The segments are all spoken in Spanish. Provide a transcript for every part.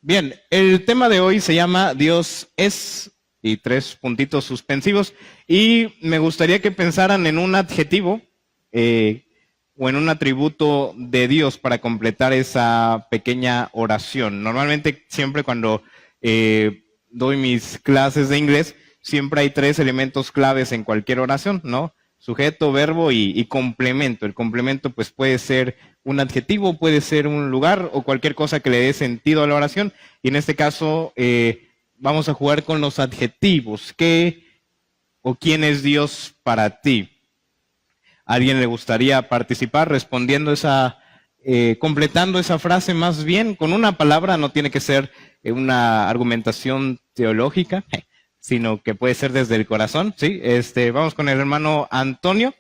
Bien, el tema de hoy se llama Dios es, y 3 puntitos suspensivos, y me gustaría que pensaran en un adjetivo o en un atributo de Dios para completar esa pequeña oración. Normalmente siempre cuando doy mis clases de inglés, siempre hay 3 elementos claves en cualquier oración, ¿no? Sujeto, verbo y complemento. El complemento pues puede ser un adjetivo, puede ser un lugar o cualquier cosa que le dé sentido a la oración. Y en este caso vamos a jugar con los adjetivos. ¿Qué o quién es Dios para ti? ¿A alguien le gustaría participar respondiendo completando esa frase más bien con una palabra? No tiene que ser una argumentación teológica, sino que puede ser desde el corazón, ¿sí? Vamos con el hermano Antonio.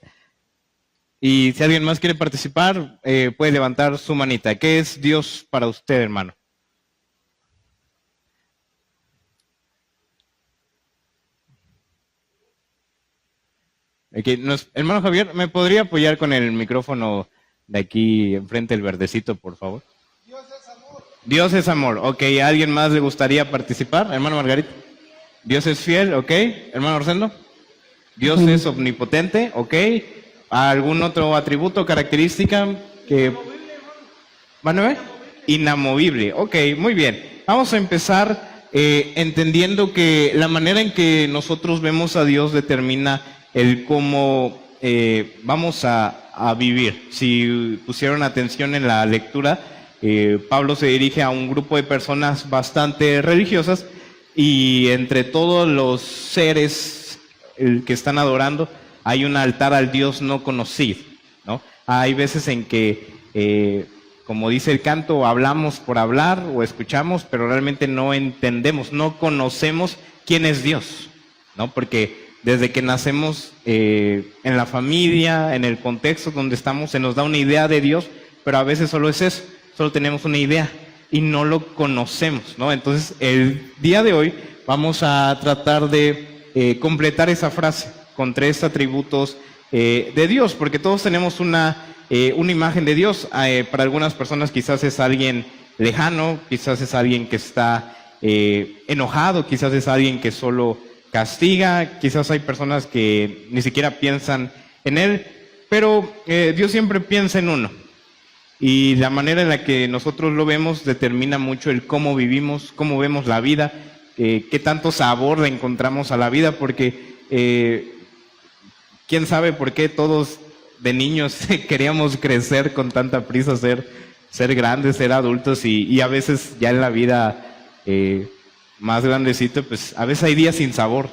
Y si alguien más quiere participar, puede levantar su manita. ¿Qué es Dios para usted, hermano? Hermano Javier, ¿me podría apoyar con el micrófono de aquí enfrente del verdecito, por favor? Dios es amor. Dios es amor. Ok, ¿a alguien más le gustaría participar? Hermano Margarita. Dios es fiel, ok. Hermano Rosendo. Dios es omnipotente, ok. ¿Algún otro atributo o característica que... ¿Manuel? Inamovible, ok, muy bien. Vamos a empezar entendiendo que la manera en que nosotros vemos a Dios determina el cómo vamos a vivir. Si pusieron atención en la lectura, Pablo se dirige a un grupo de personas bastante religiosas y entre todos los seres que están adorando hay un altar al Dios no conocido, ¿no? Hay veces en que, como dice el canto, hablamos por hablar o escuchamos, pero realmente no entendemos, no conocemos quién es Dios, ¿no? Porque desde que nacemos en la familia, en el contexto donde estamos, se nos da una idea de Dios, pero a veces solo es eso, solo tenemos una idea y no lo conocemos, ¿no? Entonces, el día de hoy vamos a tratar de completar esa frase con 3 atributos de Dios, porque todos tenemos una imagen de Dios. Para algunas personas quizás es alguien lejano, quizás es alguien que está enojado, quizás es alguien que solo castiga, quizás hay personas que ni siquiera piensan en Él, pero Dios siempre piensa en uno. Y la manera en la que nosotros lo vemos determina mucho el cómo vivimos, cómo vemos la vida, qué tanto sabor le encontramos a la vida, porque quién sabe por qué todos de niños queríamos crecer con tanta prisa, ser grandes, ser adultos, y a veces ya en la vida más grandecito, pues a veces hay días sin sabor,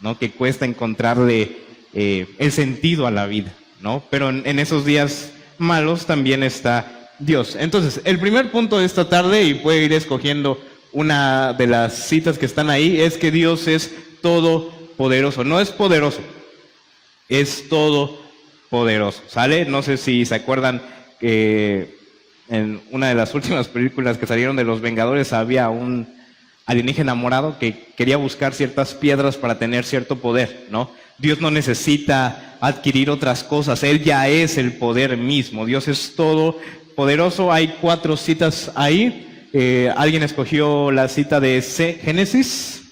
¿no? Que cuesta encontrarle el sentido a la vida, ¿no? Pero en esos días malos también está Dios. Entonces, el primer punto de esta tarde, y puede ir escogiendo una de las citas que están ahí, es que Dios es todopoderoso. No es poderoso, es todopoderoso, ¿sale? No sé si se acuerdan que en una de las últimas películas que salieron de Los Vengadores había un alienígena morado que quería buscar ciertas piedras para tener cierto poder, ¿no? Dios no necesita adquirir otras cosas, Él ya es el poder mismo. Dios es todopoderoso. Hay 4 citas ahí. ¿Alguien escogió la cita de Génesis?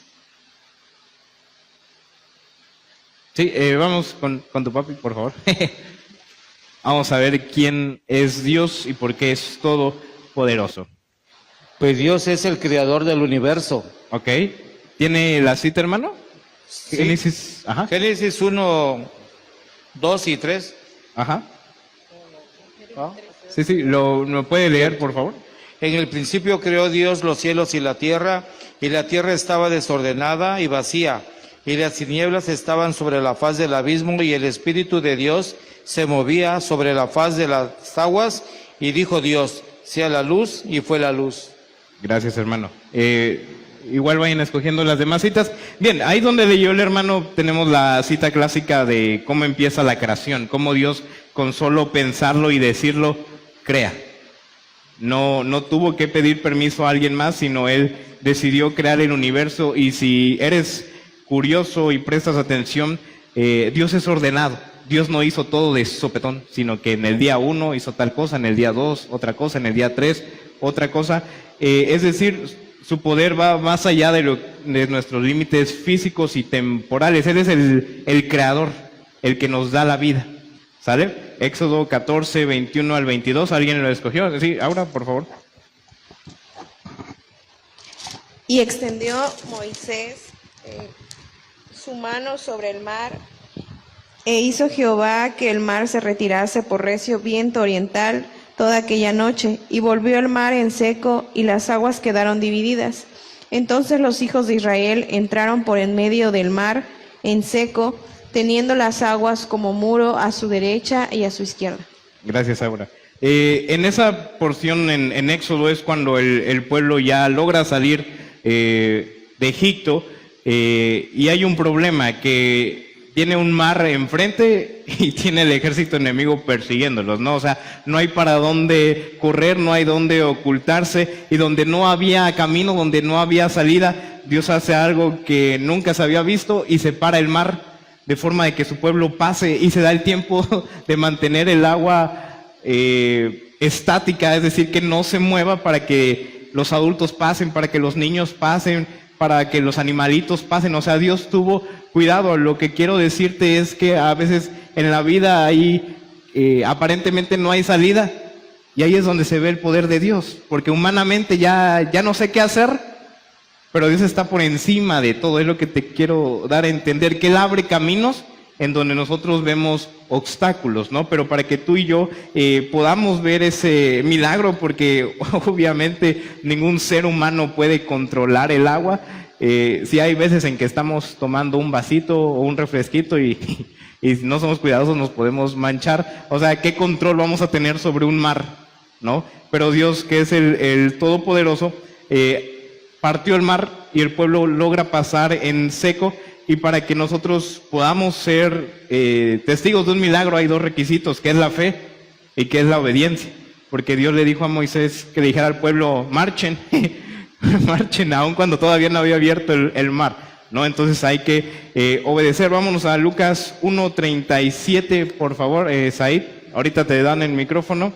Sí, vamos con tu papi, por favor. Vamos a ver quién es Dios y por qué es todopoderoso. Pues Dios es el creador del universo. Ok. ¿Tiene la cita, hermano? Sí. Génesis, ajá. Génesis 1, 2 y 3. Ajá. ¿Ah? Sí, ¿lo puede leer, por favor? En el principio creó Dios los cielos y la tierra estaba desordenada y vacía, y las tinieblas estaban sobre la faz del abismo, y el Espíritu de Dios se movía sobre la faz de las aguas, y dijo Dios, sea la luz, y fue la luz. Gracias, hermano. Igual vayan escogiendo las demás citas. Bien, ahí donde leyó el hermano tenemos la cita clásica de cómo empieza la creación, cómo Dios con solo pensarlo y decirlo, crea. No tuvo que pedir permiso a alguien más, sino Él decidió crear el universo. Y si eres curioso y prestas atención, Dios es ordenado. Dios no hizo todo de sopetón, sino que en el día 1 hizo tal cosa, en el día 2 otra cosa, en el día 3 otra cosa. Es decir, su poder va más allá de nuestros límites físicos y temporales. Él es el creador, el que nos da la vida. ¿Sale? Éxodo 14, 21 al 22. ¿Alguien lo escogió? Sí, Aura, por favor. Y extendió Moisés su mano sobre el mar, e hizo Jehová que el mar se retirase por recio viento oriental toda aquella noche, y volvió el mar en seco, y las aguas quedaron divididas. Entonces los hijos de Israel entraron por en medio del mar en seco, teniendo las aguas como muro a su derecha y a su izquierda. Gracias, Aura. En esa porción en Éxodo es cuando el pueblo ya logra salir de Egipto, y hay un problema, que tiene un mar enfrente y tiene el ejército enemigo persiguiéndolos, ¿no? O sea, no hay para dónde correr, no hay dónde ocultarse, y donde no había camino, donde no había salida, Dios hace algo que nunca se había visto y separa el mar de forma de que su pueblo pase, y se da el tiempo de mantener el agua estática, es decir, que no se mueva, para que los adultos pasen, para que los niños pasen, para que los animalitos pasen. O sea, Dios tuvo cuidado. Lo que quiero decirte es que a veces en la vida ahí aparentemente no hay salida, y ahí es donde se ve el poder de Dios, porque humanamente ya no sé qué hacer, pero Dios está por encima de todo. Es lo que te quiero dar a entender, que Él abre caminos en donde nosotros vemos obstáculos, ¿no? Pero para que tú y yo podamos ver ese milagro, porque obviamente ningún ser humano puede controlar el agua. Sí hay veces en que estamos tomando un vasito o un refresquito y si no somos cuidadosos nos podemos manchar. O sea, ¿qué control vamos a tener sobre un mar, no? Pero Dios, que es el Todopoderoso, partió el mar y el pueblo logra pasar en seco. Y para que nosotros podamos ser testigos de un milagro hay dos requisitos, que es la fe y que es la obediencia. Porque Dios le dijo a Moisés que le dijera al pueblo, marchen, marchen, aun cuando todavía no había abierto el mar, ¿no? Entonces hay que obedecer. Vámonos a Lucas 1:37, por favor, Said. Ahorita te dan el micrófono.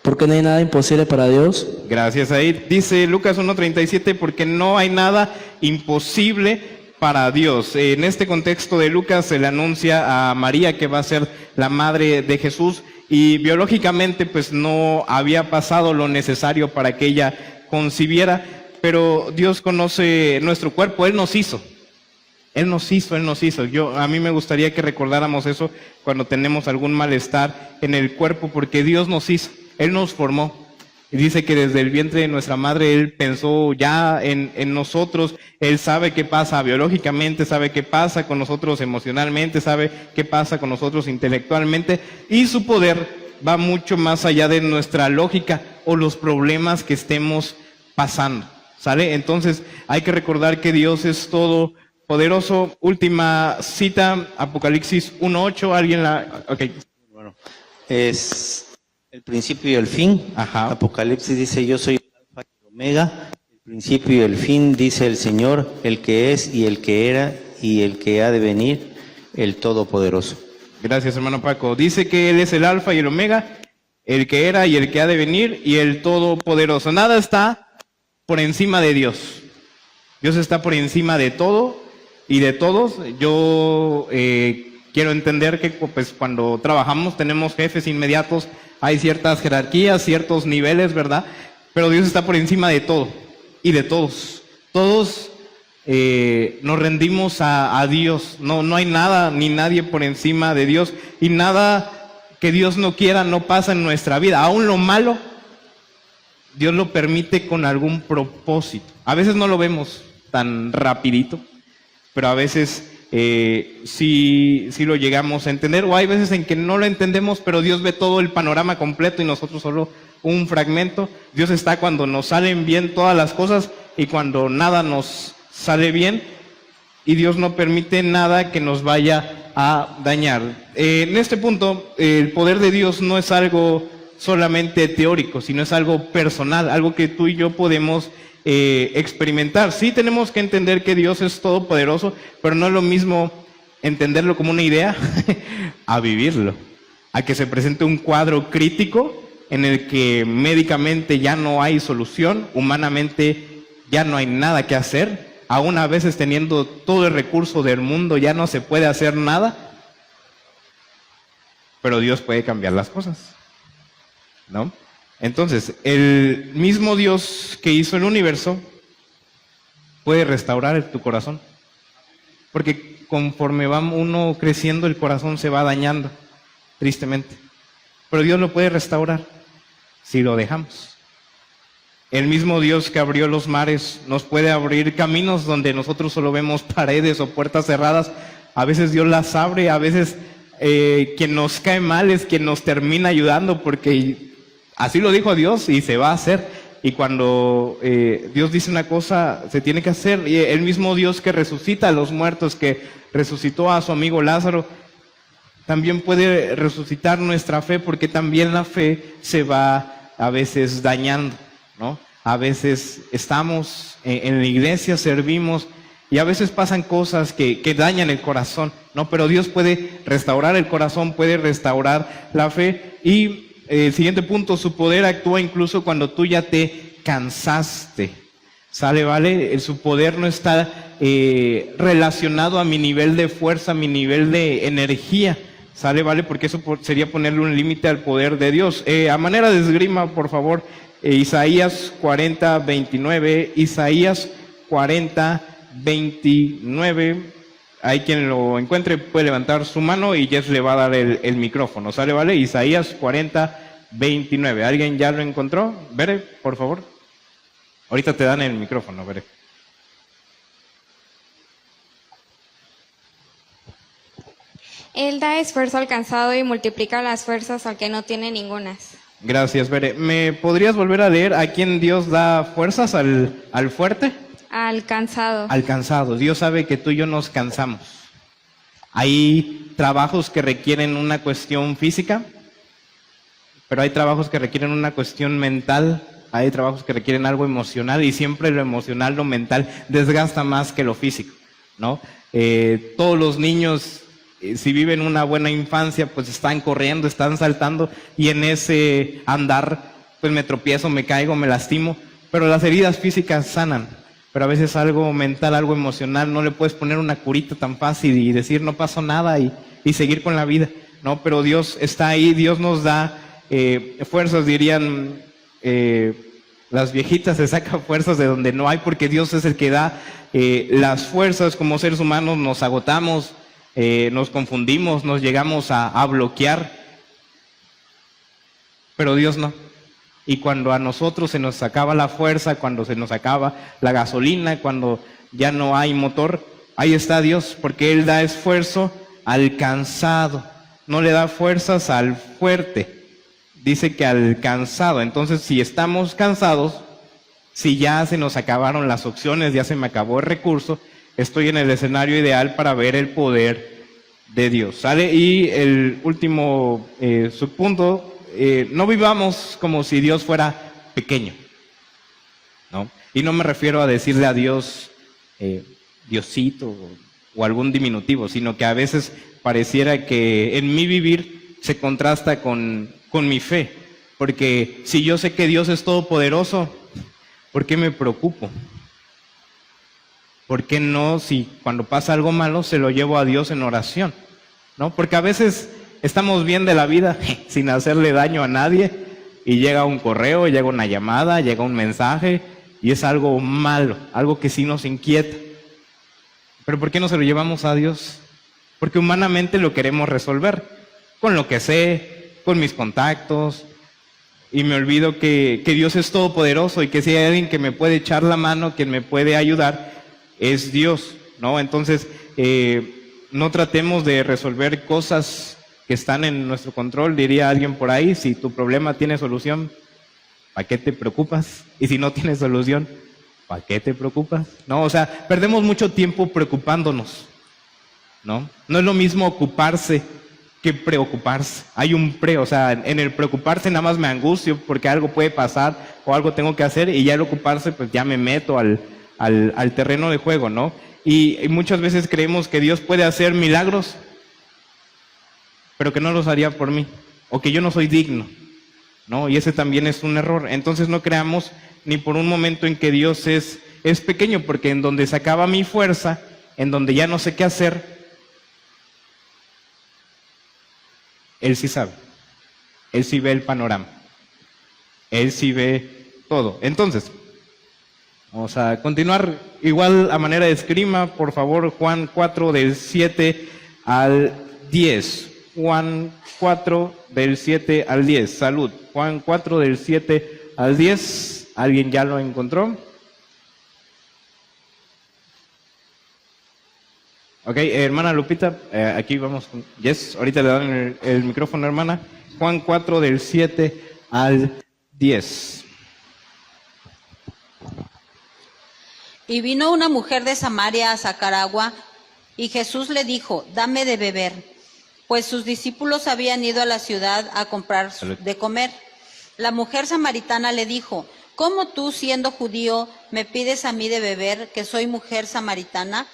Porque no hay nada imposible para Dios. Gracias, Said. Dice Lucas 1:37, porque no hay nada imposible para Dios. En este contexto de Lucas se le anuncia a María que va a ser la madre de Jesús, y biológicamente pues no había pasado lo necesario para que ella concibiera, pero Dios conoce nuestro cuerpo. Él nos hizo. Él nos hizo. A mí me gustaría que recordáramos eso cuando tenemos algún malestar en el cuerpo, porque Dios nos hizo, Él nos formó. Y dice que desde el vientre de nuestra madre Él pensó ya en nosotros. Él sabe qué pasa biológicamente, sabe qué pasa con nosotros emocionalmente, sabe qué pasa con nosotros intelectualmente, y su poder va mucho más allá de nuestra lógica o los problemas que estemos pasando, ¿sale? Entonces hay que recordar que Dios es todo poderoso. Última cita, Apocalipsis 1:8. ¿Alguien la...? Okay. Bueno, es el principio y el fin. Ajá. Apocalipsis dice, yo soy el alfa y el omega, el principio y el fin, dice el Señor, el que es y el que era y el que ha de venir, el Todopoderoso. Gracias, hermano Paco. Dice que Él es el alfa y el omega, el que era y el que ha de venir, y el Todopoderoso. Nada está por encima de Dios. Dios está por encima de todo y de todos. Yo quiero entender que pues cuando trabajamos tenemos jefes inmediatos, hay ciertas jerarquías, ciertos niveles, ¿verdad? Pero Dios está por encima de todo y de todos. Todos nos rendimos a Dios. No hay nada ni nadie por encima de Dios, y nada que Dios no quiera no pasa en nuestra vida. Aún lo malo, Dios lo permite con algún propósito. A veces no lo vemos tan rapidito, pero a veces sí lo llegamos a entender, o hay veces en que no lo entendemos, pero Dios ve todo el panorama completo y nosotros solo un fragmento. Dios está cuando nos salen bien todas las cosas y cuando nada nos sale bien, y Dios no permite nada que nos vaya a dañar. En este punto, el poder de Dios no es algo solamente teórico, sino es algo personal, algo que tú y yo podemos experimentar. Sí tenemos que entender que Dios es todopoderoso, pero no es lo mismo entenderlo como una idea a vivirlo. a que se presente un cuadro crítico en el que médicamente ya no hay solución, humanamente ya no hay nada que hacer, aún a veces teniendo todo el recurso del mundo ya no se puede hacer nada, pero Dios puede cambiar las cosas, ¿no? Entonces, el mismo Dios que hizo el universo puede restaurar tu corazón, porque conforme va uno creciendo el corazón se va dañando, tristemente, pero Dios lo puede restaurar si lo dejamos. El mismo Dios que abrió los mares nos puede abrir caminos donde nosotros solo vemos paredes o puertas cerradas. A veces Dios las abre, a veces quien nos cae mal es quien nos termina ayudando, porque así lo dijo Dios y se va a hacer. Y cuando Dios dice una cosa, se tiene que hacer. Y el mismo Dios que resucita a los muertos, que resucitó a su amigo Lázaro, también puede resucitar nuestra fe, porque también la fe se va a veces dañando, ¿no? A veces estamos en la iglesia, servimos, y a veces pasan cosas que dañan el corazón, ¿no? Pero Dios puede restaurar el corazón, puede restaurar la fe. Y el siguiente punto, su poder actúa incluso cuando tú ya te cansaste. ¿Sale, vale? Su poder no está relacionado a mi nivel de fuerza, a mi nivel de energía. ¿Sale, vale? Porque eso sería ponerle un límite al poder de Dios. A manera de esgrima, por favor, Isaías 40:29. Isaías 40:29. Hay quien lo encuentre, puede levantar su mano y Jess le va a dar el micrófono. ¿Sale, vale? Isaías 40:29. ¿Alguien ya lo encontró? Bere, por favor. Ahorita te dan el micrófono, Bere. Él da esfuerzo al cansado y multiplica las fuerzas al que no tiene ningunas. Gracias, Bere. ¿Me podrías volver a leer a quién Dios da fuerzas? ¿Al fuerte? Al cansado. Al cansado. Dios sabe que tú y yo nos cansamos. Hay trabajos que requieren una cuestión física, pero hay trabajos que requieren una cuestión mental, hay trabajos que requieren algo emocional, y siempre lo emocional, lo mental, desgasta más que lo físico, ¿no? Todos los niños, si viven una buena infancia, pues están corriendo, están saltando, y en ese andar, pues me tropiezo, me caigo, me lastimo, pero las heridas físicas sanan. Pero a veces algo mental, algo emocional, no le puedes poner una curita tan fácil y decir no pasó nada y seguir con la vida, ¿no? Pero Dios está ahí, Dios nos da fuerzas, dirían las viejitas, se saca fuerzas de donde no hay, porque Dios es el que da las fuerzas. Como seres humanos nos agotamos, nos confundimos, nos llegamos a bloquear, pero Dios no. Y cuando a nosotros se nos acaba la fuerza, cuando se nos acaba la gasolina, cuando ya no hay motor, ahí está Dios, porque Él da esfuerzo al cansado, no le da fuerzas al fuerte, dice que al cansado. Entonces, si estamos cansados, si ya se nos acabaron las opciones, ya se me acabó el recurso, estoy en el escenario ideal para ver el poder de Dios, ¿sale? Y el último subpunto, no vivamos como si Dios fuera pequeño, ¿no? Y no me refiero a decirle a Dios Diosito o algún diminutivo, sino que a veces pareciera que en mi vivir se contrasta con mi fe, porque si yo sé que Dios es todopoderoso, ¿por qué me preocupo? ¿Por qué no, si cuando pasa algo malo, se lo llevo a Dios en oración? ¿No? Porque a veces estamos bien de la vida sin hacerle daño a nadie, y llega un correo, llega una llamada, llega un mensaje, y es algo malo, algo que sí nos inquieta. Pero ¿por qué no se lo llevamos a Dios? Porque humanamente lo queremos resolver, con lo que sé, con mis contactos, y me olvido que Dios es todopoderoso, y que si hay alguien que me puede echar la mano, que me puede ayudar, es Dios, ¿no? Entonces, no tratemos de resolver cosas que están en nuestro control. Diría alguien por ahí, si tu problema tiene solución, ¿para qué te preocupas? Y si no tiene solución, ¿para qué te preocupas? No, o sea, perdemos mucho tiempo preocupándonos, ¿no? No es lo mismo ocuparse que preocuparse. Hay un o sea, en el preocuparse nada más me angustio porque algo puede pasar o algo tengo que hacer, y ya el ocuparse, pues ya me meto al terreno de juego, ¿no? Y muchas veces creemos que Dios puede hacer milagros, pero que no los haría por mí, o que yo no soy digno, ¿no? Y ese también es un error. Entonces no creamos ni por un momento en que Dios es pequeño, porque en donde se acaba mi fuerza, en donde ya no sé qué hacer, Él sí sabe, Él sí ve el panorama, Él sí ve todo. Entonces, vamos a continuar igual a manera de esgrima, por favor, Juan 4 del 7 al 10. Juan 4 del 7 al 10. Salud. Juan 4 del 7 al 10. ¿Alguien ya lo encontró? Ok, hermana Lupita, aquí vamos con Yes. Ahorita le dan el micrófono, hermana. Juan 4 del 7 al 10. Y vino una mujer de Samaria a sacar agua, y Jesús le dijo, dame de beber, pues sus discípulos habían ido a la ciudad a comprar de comer. La mujer samaritana le dijo, ¿cómo tú, siendo judío, me pides a mí de beber, que soy mujer samaritana?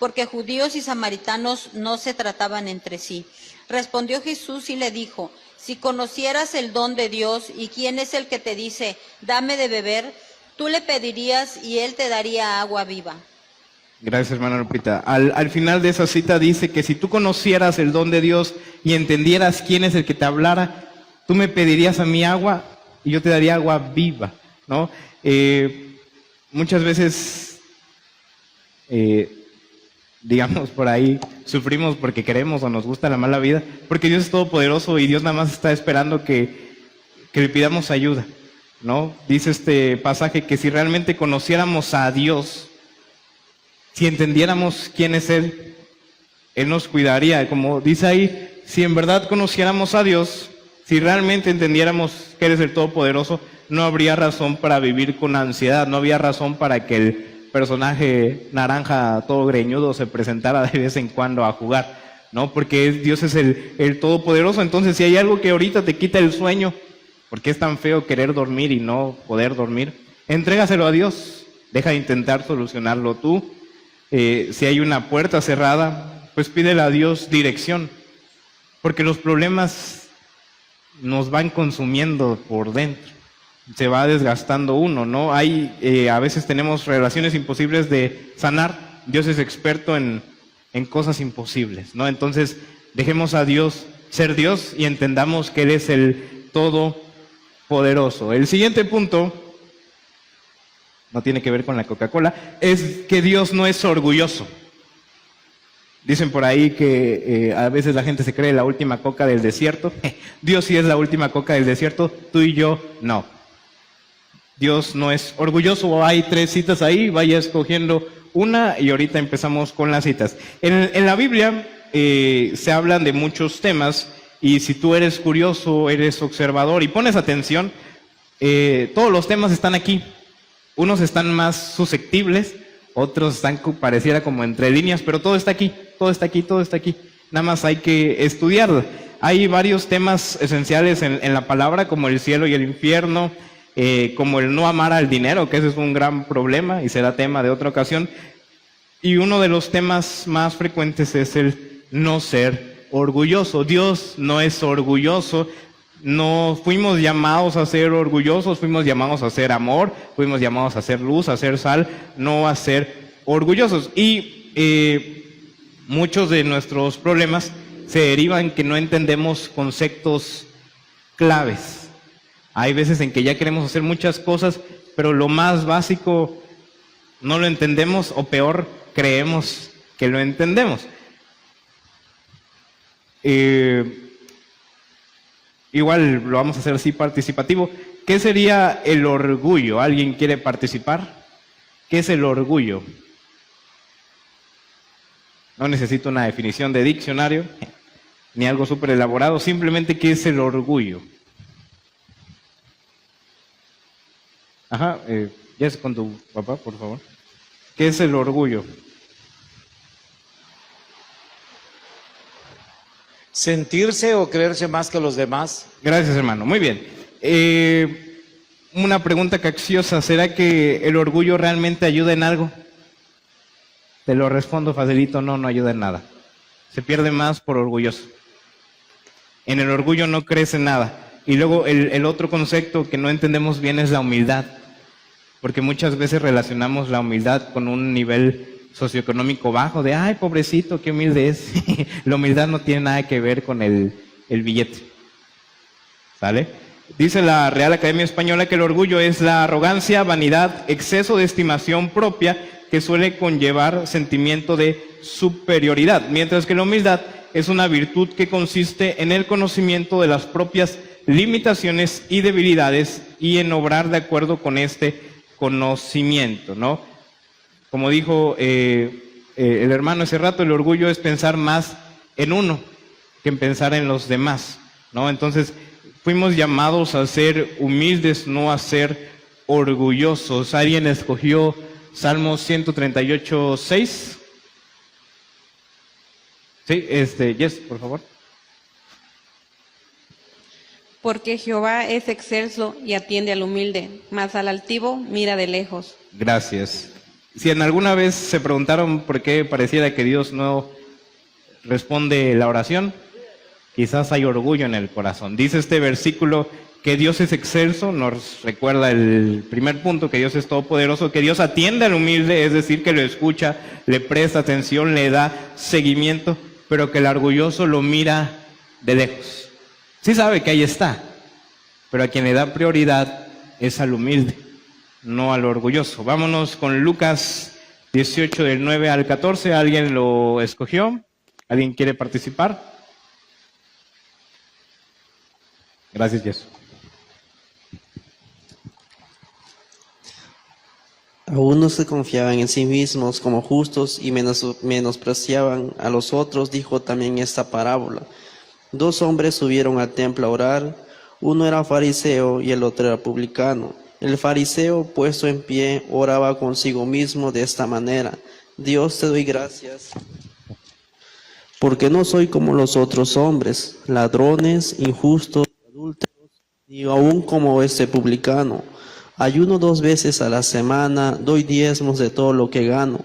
Porque judíos y samaritanos no se trataban entre sí. Respondió Jesús y le dijo, si conocieras el don de Dios y quién es el que te dice, dame de beber, tú le pedirías y él te daría agua viva. Gracias, hermana Lupita. Al final de esa cita dice que si tú conocieras el don de Dios y entendieras quién es el que te hablara, tú me pedirías a mí agua y yo te daría agua viva, ¿no? Muchas veces, digamos por ahí, sufrimos porque queremos o nos gusta la mala vida, porque Dios es todopoderoso y Dios nada más está esperando que le pidamos ayuda, ¿no? Dice este pasaje que si realmente conociéramos a Dios, si entendiéramos quién es Él, Él nos cuidaría. Como dice ahí, si en verdad conociéramos a Dios, si realmente entendiéramos que Él es el Todopoderoso, no habría razón para vivir con ansiedad, no había razón para que el personaje naranja todo greñudo se presentara de vez en cuando a jugar, ¿no? Porque Dios es el Todopoderoso. Entonces, si hay algo que ahorita te quita el sueño, porque es tan feo querer dormir y no poder dormir, entrégaselo a Dios, deja de intentar solucionarlo tú. Si hay una puerta cerrada, pues pídele a Dios dirección, porque los problemas nos van consumiendo por dentro, se va desgastando uno, ¿no? A veces tenemos relaciones imposibles de sanar. Dios es experto en cosas imposibles, ¿no? Entonces, dejemos a Dios ser Dios y entendamos que Él es el Todopoderoso. El siguiente punto, no tiene que ver con la Coca-Cola, es que Dios no es orgulloso. Dicen por ahí que a veces la gente se cree la última coca del desierto. Dios sí es la última coca del desierto, tú y yo no. Dios no es orgulloso. Hay 3 citas ahí, vaya escogiendo una y ahorita empezamos con las citas. En la Biblia se hablan de muchos temas y si tú eres curioso, eres observador y pones atención, todos los temas están aquí. Unos están más susceptibles, otros están pareciera como entre líneas, pero todo está aquí, todo está aquí, todo está aquí. Nada más hay que estudiarlo. Hay varios temas esenciales en la palabra, como el cielo y el infierno, como el no amar al dinero, que ese es un gran problema y será tema de otra ocasión. Y uno de los temas más frecuentes es el no ser orgulloso. Dios no es orgulloso. No fuimos llamados a ser orgullosos, fuimos llamados a ser amor, fuimos llamados a ser luz, a ser sal, no a ser orgullosos. Y muchos de nuestros problemas se derivan que no entendemos conceptos claves. Hay veces en que ya queremos hacer muchas cosas, pero lo más básico no lo entendemos o peor, creemos que lo entendemos. Igual lo vamos a hacer así participativo. ¿Qué sería el orgullo? ¿Alguien quiere participar? ¿Qué es el orgullo? No necesito una definición de diccionario, ni algo súper elaborado, simplemente ¿qué es el orgullo? Ajá, ya es con tu papá, por favor. ¿Qué es el orgullo? Sentirse o creerse más que los demás. Gracias, hermano. Muy bien. Una pregunta capciosa. ¿Será que el orgullo realmente ayuda en algo? Te lo respondo facilito, no ayuda en nada. Se pierde más por orgulloso. En el orgullo no crece nada. Y luego el otro concepto que no entendemos bien es la humildad, porque muchas veces relacionamos la humildad con un nivel socioeconómico bajo, de ay, pobrecito, qué humilde es. La humildad no tiene nada que ver con el billete. ¿Sale? Dice la Real Academia Española que el orgullo es la arrogancia, vanidad, exceso de estimación propia que suele conllevar sentimiento de superioridad, mientras que la humildad es una virtud que consiste en el conocimiento de las propias limitaciones y debilidades y en obrar de acuerdo con este conocimiento, ¿no? Como dijo el hermano hace rato, el orgullo es pensar más en uno que en pensar en los demás, ¿no? Entonces, fuimos llamados a ser humildes, no a ser orgullosos. ¿Alguien escogió Salmo 138:6? Sí, Jess, por favor. Porque Jehová es excelso y atiende al humilde, mas al altivo mira de lejos. Gracias. Si en alguna vez se preguntaron por qué pareciera que Dios no responde la oración, quizás hay orgullo en el corazón. Dice este versículo que Dios es excelso, nos recuerda el primer punto, que Dios es todopoderoso, que Dios atiende al humilde, es decir, que lo escucha, le presta atención, le da seguimiento, pero que el orgulloso lo mira de lejos. Sí sabe que ahí está, pero a quien le da prioridad es al humilde, no al orgulloso. Vámonos con Lucas 18 del 9 al 14. ¿Alguien lo escogió? ¿Alguien quiere participar? Gracias, Jesús. Algunos se confiaban en sí mismos como justos y menospreciaban a los otros. Dijo también esta parábola. 2 hombres subieron al templo a orar. Uno era fariseo y el otro era publicano. El fariseo, puesto en pie, oraba consigo mismo de esta manera: Dios, te doy gracias, porque no soy como los otros hombres, ladrones, injustos, adúlteros, ni aún como este publicano. Ayuno 2 veces a la semana, doy diezmos de todo lo que gano.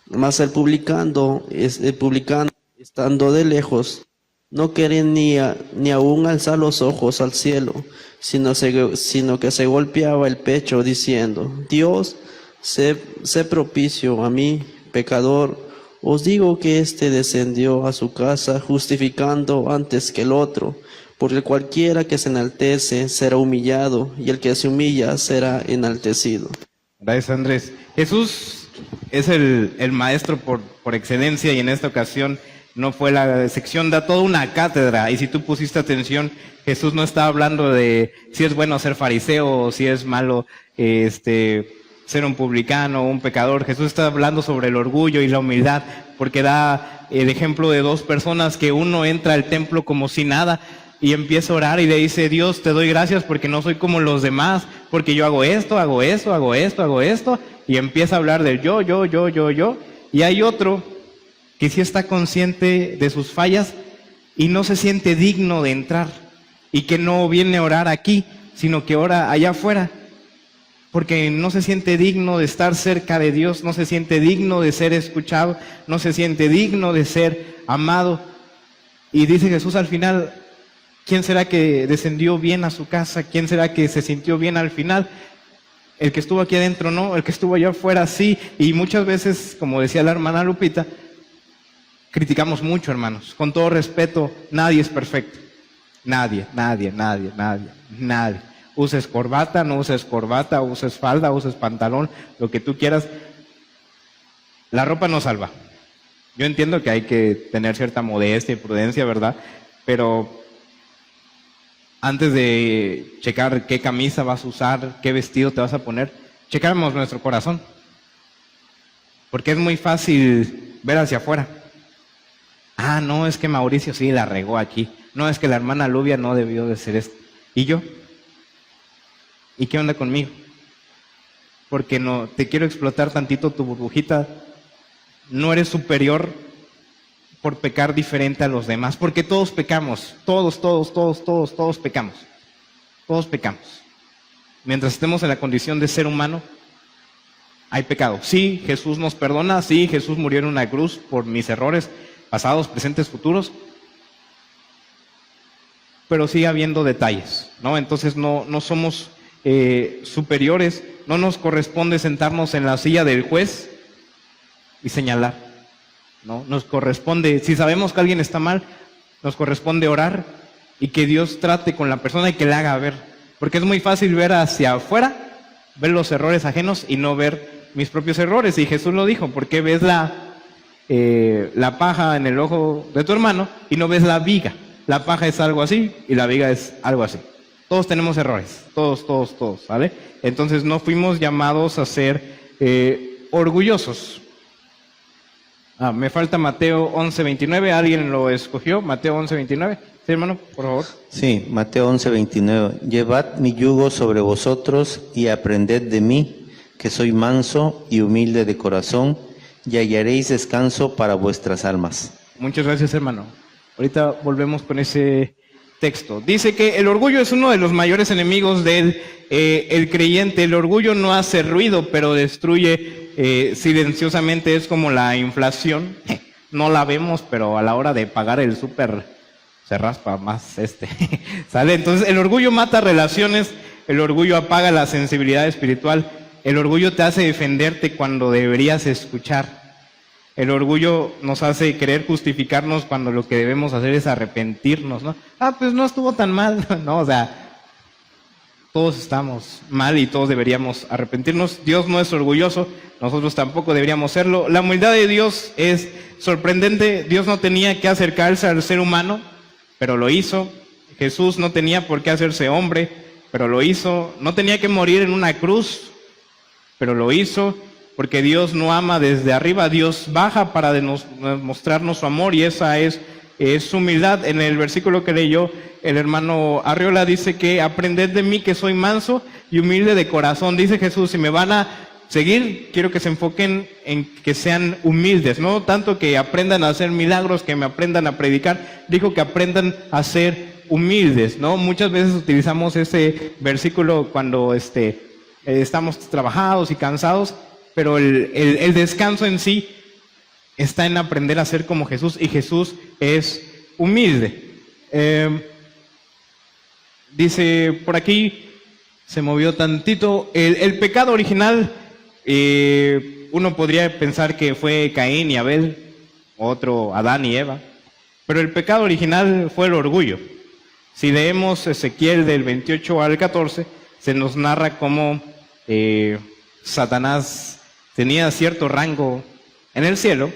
Mas el publicano, estando de lejos, no quería ni aún alzar los ojos al cielo, sino que se golpeaba el pecho diciendo: Dios, sé propicio a mí, pecador. Os digo que éste descendió a su casa justificando antes que el otro, porque cualquiera que se enaltece será humillado, y el que se humilla será enaltecido. Gracias, Andrés. Jesús es el maestro por excelencia, y en esta ocasión no fue la sección, da toda una cátedra, y si tú pusiste atención, Jesús no estaba hablando de si es bueno ser fariseo o si es malo ser un publicano o un pecador. Jesús está hablando sobre el orgullo y la humildad, porque da el ejemplo de 2 personas que uno entra al templo como si nada y empieza a orar y le dice: Dios, te doy gracias porque no soy como los demás, porque yo hago esto, hago esto, hago esto, hago esto, y empieza a hablar del yo. Y hay otro que sí está consciente de sus fallas y no se siente digno de entrar, y que no viene a orar aquí, sino que ora allá afuera, porque no se siente digno de estar cerca de Dios, no se siente digno de ser escuchado, no se siente digno de ser amado. Y dice Jesús al final: ¿quién será que descendió bien a su casa? ¿Quién será que se sintió bien al final? El que estuvo aquí adentro no, el que estuvo allá afuera sí. Y muchas veces, como decía la hermana Lupita, criticamos mucho, hermanos. Con todo respeto, nadie es perfecto. Nadie. Uses corbata, no uses corbata, uses falda, uses pantalón, lo que tú quieras. La ropa no salva. Yo entiendo que hay que tener cierta modestia y prudencia, ¿verdad? Pero antes de checar qué camisa vas a usar, qué vestido te vas a poner, checamos nuestro corazón. Porque es muy fácil ver hacia afuera. Ah, no, es que Mauricio sí la regó aquí. No, es que la hermana Lubia no debió de ser esto. ¿Y yo? ¿Y qué onda conmigo? Porque no te quiero explotar tantito tu burbujita. No eres superior por pecar diferente a los demás, porque todos pecamos, todos pecamos. Todos pecamos. Mientras estemos en la condición de ser humano, hay pecado. Sí, Jesús nos perdona, sí, Jesús murió en una cruz por mis errores pasados, presentes, futuros. pero sigue habiendo detalles, ¿no? Entonces no somos superiores, no nos corresponde sentarnos en la silla del juez y señalar, ¿no? Nos corresponde, si sabemos que alguien está mal, nos corresponde orar y que Dios trate con la persona y que le haga ver, porque es muy fácil ver hacia afuera, ver los errores ajenos y no ver mis propios errores. Y Jesús lo dijo, ¿por qué ves la paja en el ojo de tu hermano y no ves la viga? La paja es algo así y la viga es algo así. Todos tenemos errores, todos, ¿vale? Entonces no fuimos llamados a ser orgullosos. Me falta Mateo 11:29, ¿alguien lo escogió? Mateo 11:29. Sí, hermano, por favor. Sí, Mateo 11:29. Llevad mi yugo sobre vosotros y aprended de mí, que soy manso y humilde de corazón, y hallaréis descanso para vuestras almas. Muchas gracias, hermano. Ahorita volvemos con ese texto. Dice que el orgullo es uno de los mayores enemigos del el creyente. El orgullo no hace ruido, pero destruye silenciosamente. Es como la inflación. No la vemos, pero a la hora de pagar el súper se raspa más ¿sale? Entonces el orgullo mata relaciones, el orgullo apaga la sensibilidad espiritual, el orgullo te hace defenderte cuando deberías escuchar. El orgullo nos hace querer justificarnos cuando lo que debemos hacer es arrepentirnos, ¿no? Pues no estuvo tan mal, ¿no? O sea, todos estamos mal y todos deberíamos arrepentirnos. Dios no es orgulloso, nosotros tampoco deberíamos serlo. La humildad de Dios es sorprendente. Dios no tenía que acercarse al ser humano, pero lo hizo. Jesús no tenía por qué hacerse hombre, pero lo hizo. No tenía que morir en una cruz, pero lo hizo. Porque Dios no ama desde arriba, Dios baja para mostrarnos su amor, y esa es su humildad. En el versículo que leyó el hermano Arriola dice que aprended de mí que soy manso y humilde de corazón. Dice Jesús, si me van a seguir, quiero que se enfoquen en que sean humildes, no tanto que aprendan a hacer milagros, que me aprendan a predicar, dijo que aprendan a ser humildes, ¿no? Muchas veces utilizamos ese versículo cuando estamos trabajados y cansados, pero el descanso en sí está en aprender a ser como Jesús, y Jesús es humilde. Dice por aquí, se movió tantito, el pecado original, uno podría pensar que fue Caín y Abel, otro Adán y Eva, pero el pecado original fue el orgullo. Si leemos Ezequiel del 28 al 14, se nos narra cómo Satanás tenía cierto rango en el cielo,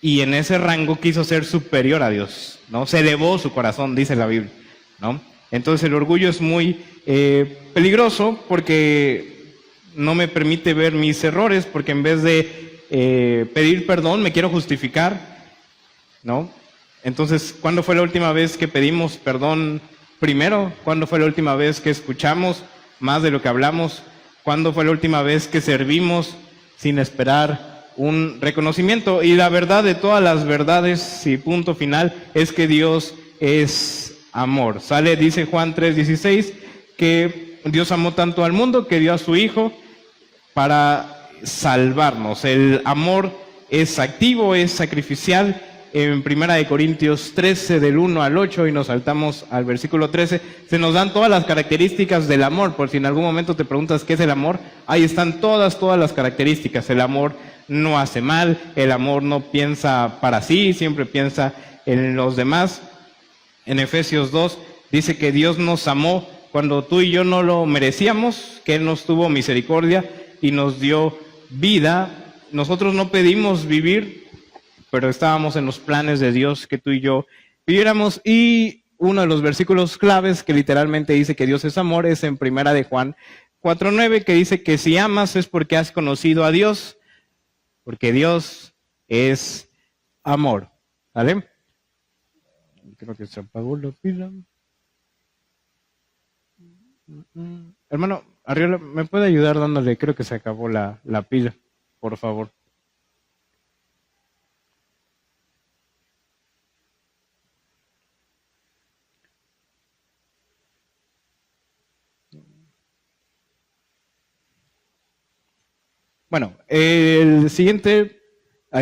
y en ese rango quiso ser superior a Dios, ¿no? Se elevó su corazón, dice la Biblia, ¿no? Entonces el orgullo es muy peligroso, porque no me permite ver mis errores, porque en vez de pedir perdón me quiero justificar, ¿no? Entonces, ¿cuándo fue la última vez que pedimos perdón primero? ¿Cuándo fue la última vez que escuchamos más de lo que hablamos? ¿Cuándo fue la última vez que servimos sin esperar un reconocimiento? Y la verdad de todas las verdades, y punto final, es que Dios es amor. Dice Juan 3:16, que Dios amó tanto al mundo que dio a su Hijo para salvarnos. El amor es activo, es sacrificial. En 1 Corintios 13, del 1 al 8, y nos saltamos al versículo 13, se nos dan todas las características del amor. Por si en algún momento te preguntas qué es el amor, ahí están todas las características. El amor no hace mal, el amor no piensa para sí, siempre piensa en los demás. En Efesios 2 dice que Dios nos amó cuando tú y yo no lo merecíamos, que Él nos tuvo misericordia y nos dio vida. Nosotros no pedimos vivir, pero estábamos en los planes de Dios que tú y yo viviéramos. Y uno de los versículos claves que literalmente dice que Dios es amor es en 1 de Juan 4:9, que dice que si amas es porque has conocido a Dios, porque Dios es amor. ¿Vale? Creo que se apagó la pila. Hermano Arriola, ¿me puede ayudar dándole? Creo que se acabó la pila, por favor. Bueno, el siguiente,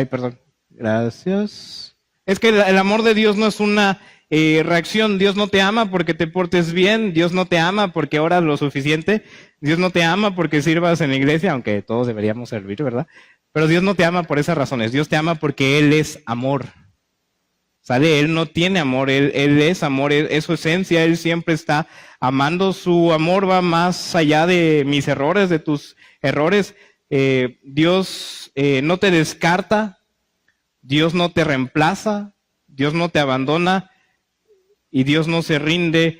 perdón, gracias. Es que el amor de Dios no es una reacción. Dios no te ama porque te portes bien, Dios no te ama porque oras lo suficiente, Dios no te ama porque sirvas en la iglesia, aunque todos deberíamos servir, ¿verdad? Pero Dios no te ama por esas razones, Dios te ama porque Él es amor. ¿Sale? Él no tiene amor, Él es amor, es su esencia, Él siempre está amando. Su amor va más allá de mis errores, de tus errores. Dios no te descarta, Dios no te reemplaza, Dios no te abandona y Dios no se rinde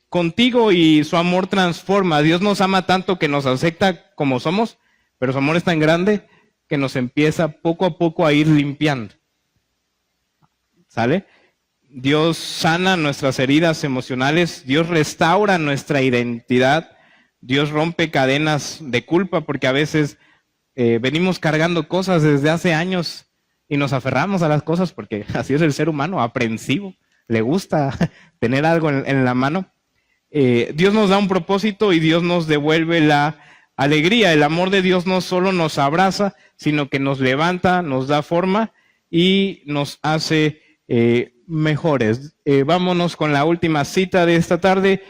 contigo, y su amor transforma. Dios nos ama tanto que nos acepta como somos, pero su amor es tan grande que nos empieza poco a poco a ir limpiando. ¿Sale? Dios sana nuestras heridas emocionales, Dios restaura nuestra identidad, Dios rompe cadenas de culpa, porque a veces venimos cargando cosas desde hace años y nos aferramos a las cosas porque así es el ser humano, aprensivo, le gusta tener algo en la mano. Dios nos da un propósito y Dios nos devuelve la alegría. El amor de Dios no solo nos abraza, sino que nos levanta, nos da forma y nos hace mejores. Vámonos con la última cita de esta tarde,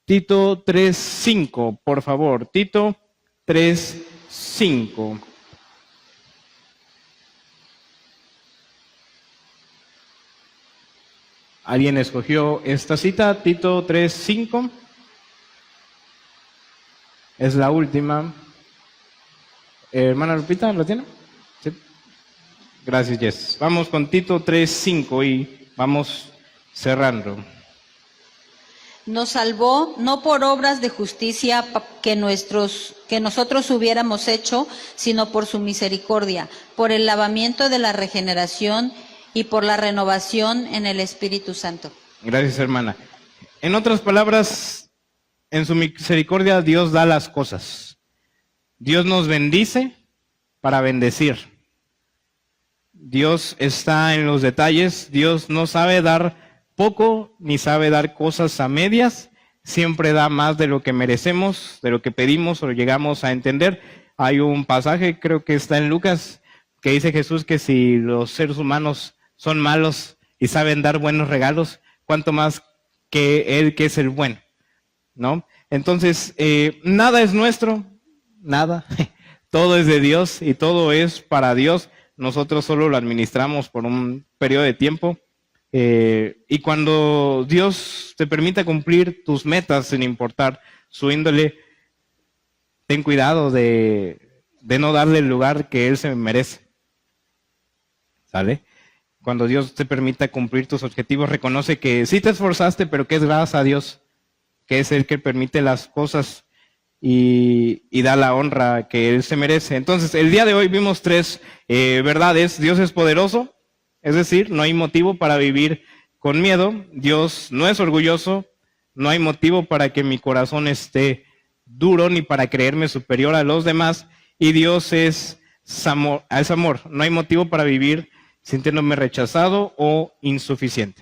Tito 3:5, por favor. Tito 3:5. ¿Alguien escogió esta cita? Tito 3:5. Es la última. Hermana Lupita, ¿la tiene? Sí. Gracias, Jess. Vamos con Tito 3:5 y vamos cerrando. Nos salvó no por obras de justicia que nosotros hubiéramos hecho, sino por su misericordia, por el lavamiento de la regeneración y por la renovación en el Espíritu Santo. Gracias, hermana. En otras palabras, en su misericordia Dios da las cosas. Dios nos bendice para bendecir. Dios está en los detalles. Dios no sabe dar poco ni sabe dar cosas a medias. Siempre da más de lo que merecemos, de lo que pedimos o llegamos a entender. Hay un pasaje, creo que está en Lucas, que dice Jesús que si los seres humanos son malos y saben dar buenos regalos, cuánto más que Él, que es el bueno, ¿no? Entonces, nada es nuestro, nada. Todo es de Dios y todo es para Dios. Nosotros solo lo administramos por un periodo de tiempo. Y cuando Dios te permita cumplir tus metas, sin importar su índole, ten cuidado de no darle el lugar que Él se merece. ¿Sale? Cuando Dios te permita cumplir tus objetivos, reconoce que sí te esforzaste, pero que es gracias a Dios, que es el que permite las cosas y da la honra que Él se merece. Entonces, el día de hoy vimos 3 verdades. Dios es poderoso, es decir, no hay motivo para vivir con miedo. Dios no es orgulloso, no hay motivo para que mi corazón esté duro ni para creerme superior a los demás. Y Dios es amor, no hay motivo para vivir sintiéndome rechazado o insuficiente.